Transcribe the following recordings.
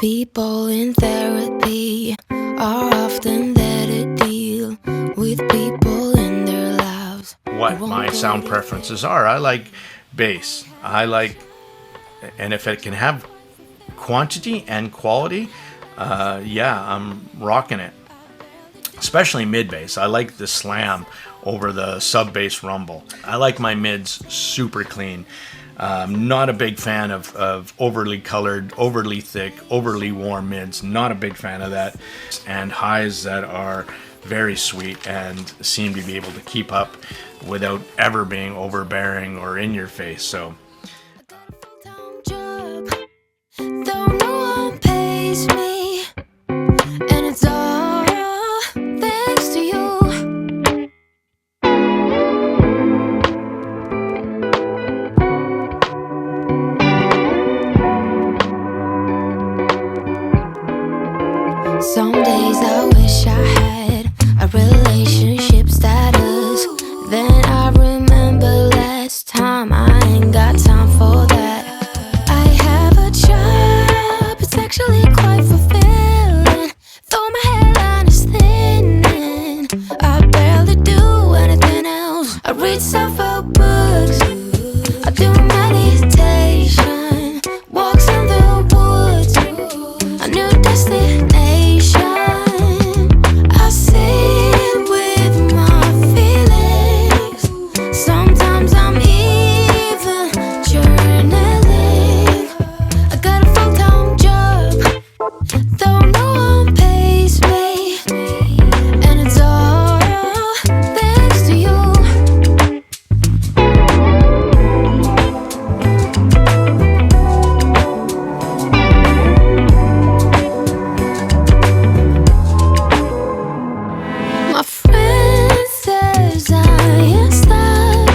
People in therapy are often there to deal with people in their lives. What my sound preferences are. I like bass. And if it can have quantity and quality, yeah, I'm rocking it. Especially mid bass. I like the slam over the sub bass rumble. I like my mids super clean. Not a big fan of overly colored, overly thick, overly warm mids. Not a big fan of that. And highs that are very sweet and seem to be able to keep up without ever being overbearing or in your face. So Though no one pays me, and it's all thanks to you. Some days I wish I had a relationship status. Then I remember last time I ain't got time for that. I have a job, it's actually quite fulfilling. Though my hairline is thinning, I barely do anything else. I read self-help books, I do meditation, walks in the woods, a new destination. I sit with my feelings. Sometimes I'm even journaling. I got a full-time job, though no one pays me, and it's all thanks to you. My friend says I ain't stuck.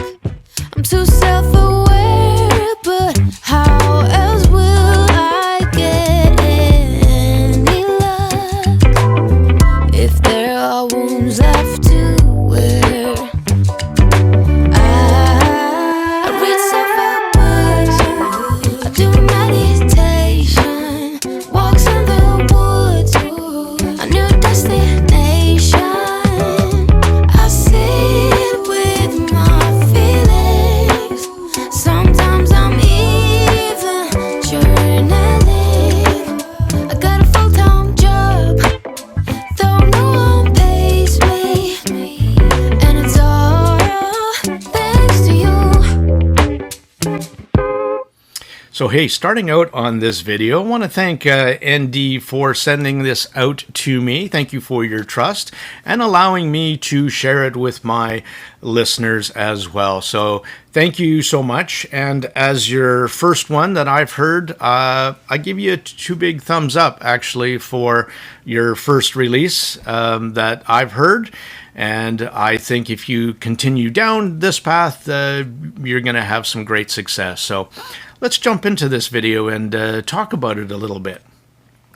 I'm too self-aware, but how else will I get any luck if there are wounds left to wear? I read self-help books, I do meditation, walks in the woods, a new destination. I sit with my feelings. Sometimes I'm even journaling. I got a full-time job, though no one pays me, and it's all thanks to you. So hey, starting out on this video, I want to thank ND for sending this out to me. Thank you for your trust and allowing me to share it with my listeners as well. So thank you so much. And as your first one that I've heard, I give you two big thumbs up actually for your first release that I've heard. And I think if you continue down this path, you're going to have some great success. So let's jump into this video and talk about it a little bit.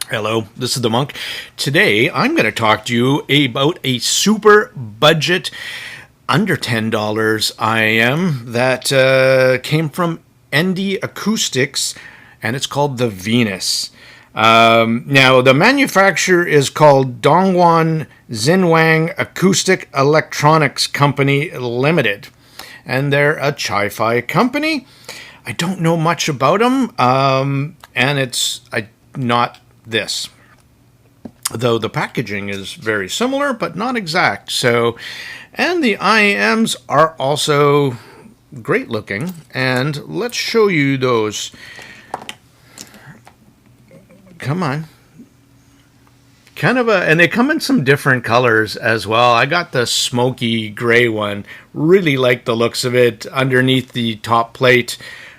Hello, this is the Monk. Today, I'm going to talk to you about a super budget, under $10 IM that came from ND Acoustics, and it's called the Venus. Now, the manufacturer is called Dongguan Xinwang Acoustic Electronics Company Limited, and they're a Chi-Fi company. I don't know much about them, and it's not this, though the packaging is very similar, but not exact. So, and the IMs are also great looking, and let's show you those. Come on. And they come in some different colors as well. I got the smoky gray one. Really like the looks of it. Underneath the top plate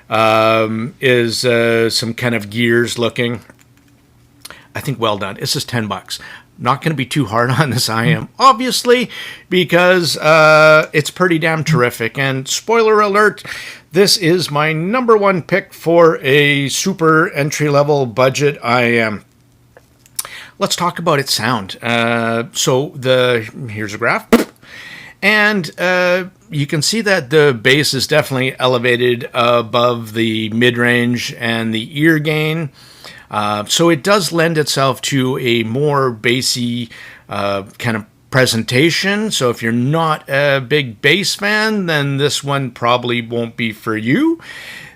is some kind of gears looking. I think well done. This is $10. Not going to be too hard on this IM, obviously, because it's pretty damn terrific. And spoiler alert, this is my number one pick for a super entry-level budget IM. Let's talk about its sound. Here's a graph. And you can see that the bass is definitely elevated above the mid-range and the ear gain. So it does lend itself to a more bassy kind of presentation. So if you're not a big bass fan, then this one probably won't be for you.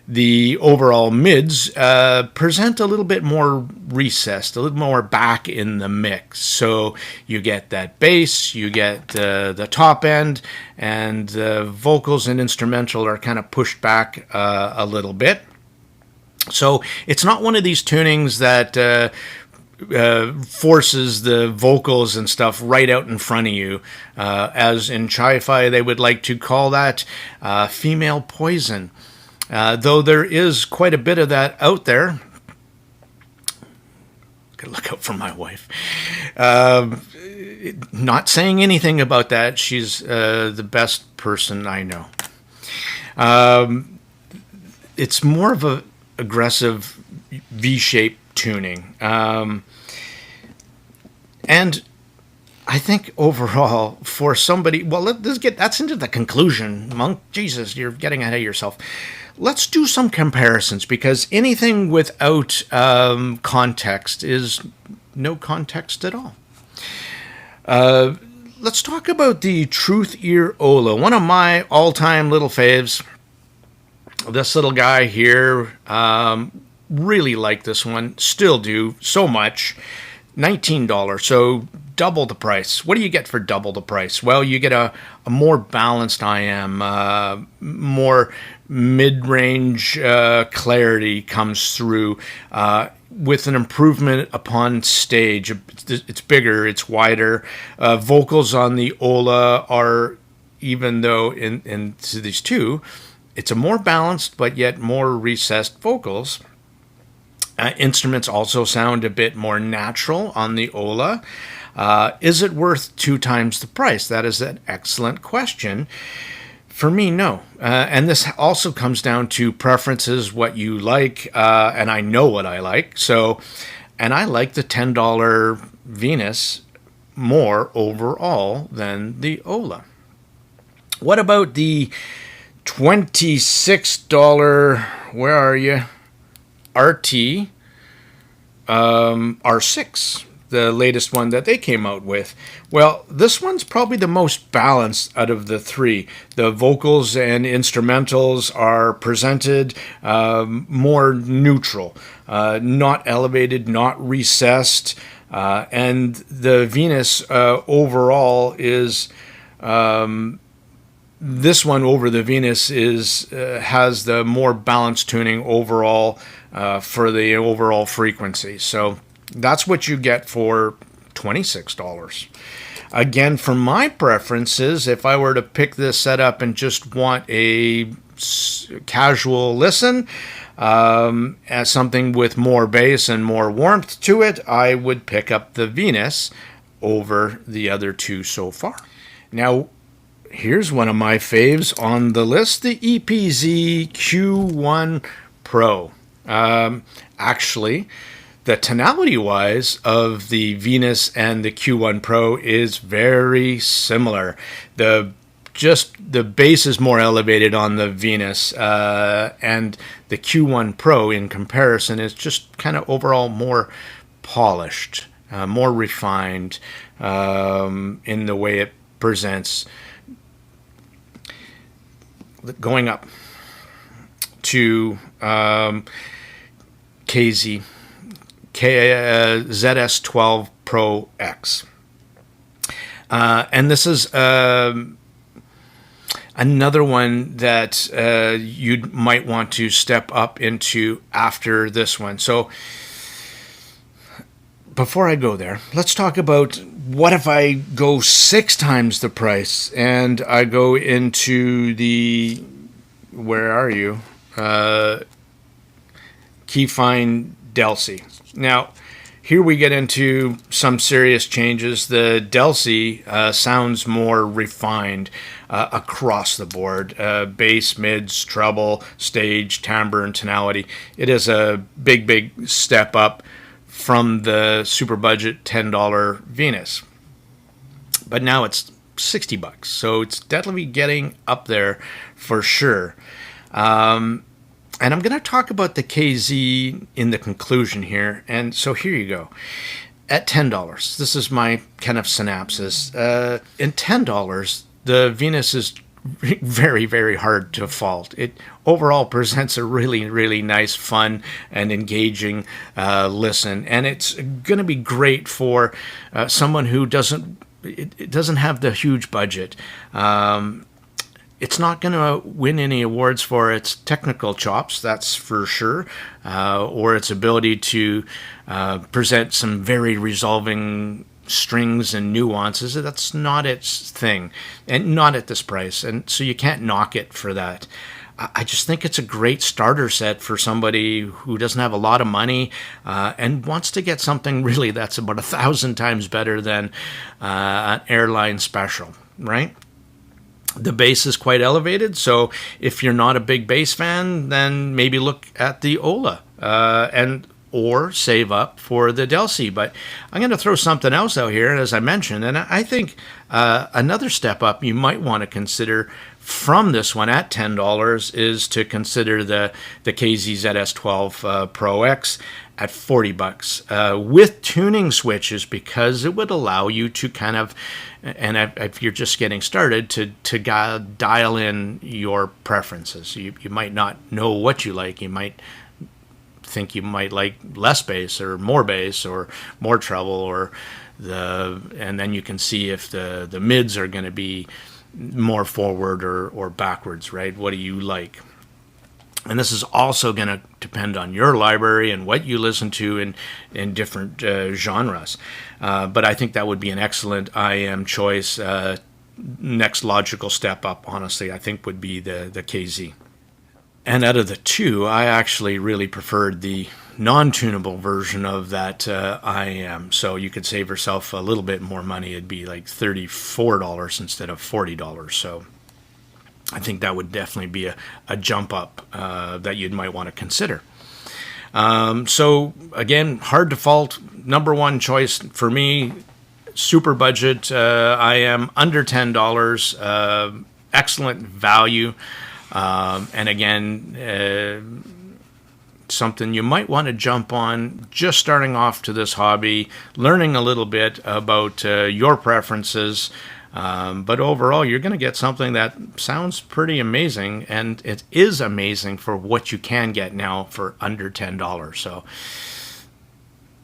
The overall mids present a little bit more recessed, a little more back in the mix. So you get that bass, you get the top end, and the vocals and instrumental are kind of pushed back a little bit. So it's not one of these tunings that forces the vocals and stuff right out in front of you. As in Chi-Fi, they would like to call that female poison. Though there is quite a bit of that out there. Gotta look out for my wife. Not saying anything about that. She's the best person I know. It's more of a aggressive V-shaped tuning. And I think overall, for somebody, well, that's into the conclusion. Monk, Jesus, you're getting ahead of yourself. Let's do some comparisons, because anything without context is no context at all. Let's talk about the Truth Ear Ola, one of my all-time little faves. This little guy here, really like this one, still do so much. $19, so double the price. What do you get for double the price? Well, you get a more balanced IM, more mid-range clarity comes through with an improvement upon stage. It's bigger, it's wider. Vocals on the Ola are, even though in these two, it's a more balanced but yet more recessed vocals. Instruments also sound a bit more natural on the Ola. Is it worth 2 times the price? That is an excellent question. For me, no. And this also comes down to preferences, what you like, and I know what I like. And I like the $10 Venus more overall than the Ola. What about the $26, where are you, RT R6, the latest one that they came out with? Well, this one's probably the most balanced out of the three. The vocals and instrumentals are presented more neutral, not elevated, not recessed, and the Venus overall is this one over the Venus has the more balanced tuning overall for the overall frequency. So that's what you get for $26. Again, for my preferences, if I were to pick this setup and just want a casual listen, as something with more bass and more warmth to it, I would pick up the Venus over the other two so far. Now, here's one of my faves on the list, the EPZ Q1 Pro. Actually, the tonality-wise of the Venus and the Q1 Pro is very similar. The bass is more elevated on the Venus, and the Q1 Pro, in comparison, is just kind of overall more polished, more refined in the way it presents. Going up to KZ ZS12 Pro X, and this is another one that you might want to step up into after this one. So before I go there, let's talk about what if I go 6 times the price and I go into the, where are you? Keyfine Delsey. Now, here we get into some serious changes. The Delsey sounds more refined across the board. Bass, mids, treble, stage, timbre, and tonality. It is a big step up from the super budget $10 Venus. But now it's $60, so it's definitely getting up there for sure. And I'm going to talk about the KZ in the conclusion here. And so here you go. At $10, this is my kind of synopsis. In $10, the Venus is very, very hard to fault. It overall presents a really, really nice, fun, and engaging listen. And it's going to be great for someone who it doesn't have the huge budget. It's not going to win any awards for its technical chops, that's for sure, or its ability to present some very resolving strings and nuances. That's not its thing, and not at this price. And so you can't knock it for that. I just think it's a great starter set for somebody who doesn't have a lot of money and wants to get something really that's about 1,000 times better than an airline special, right? The bass is quite elevated, so if you're not a big bass fan, then maybe look at the Ola or save up for the Delsey. But I'm going to throw something else out here, as I mentioned, and I think another step up you might want to consider from this one at $10 is to consider the KZ ZS12 Pro X at $40 with tuning switches, because it would allow you to kind of, and if you're just getting started, to dial in your preferences. You might not know what you like. You might think you might like less bass or more treble, and then you can see if the mids are going to be more forward or backwards, right? What do you like? And this is also going to depend on your library and what you listen to in different genres. But I think that would be an excellent IM choice. Next logical step up, honestly, I think would be the KZ. And out of the two, I actually really preferred the non-tunable version of that IM. So you could save yourself a little bit more money. It'd be like $34 instead of $40. So I think that would definitely be a jump up that you might want to consider. So again, hard to fault. Number one choice for me, super budget. I am under $10. Excellent value. And again, something you might want to jump on just starting off to this hobby, learning a little bit about your preferences. But overall, you're going to get something that sounds pretty amazing, and it is amazing for what you can get now for under $10. So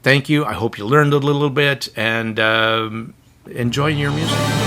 thank you. I hope you learned a little bit, and enjoy your music.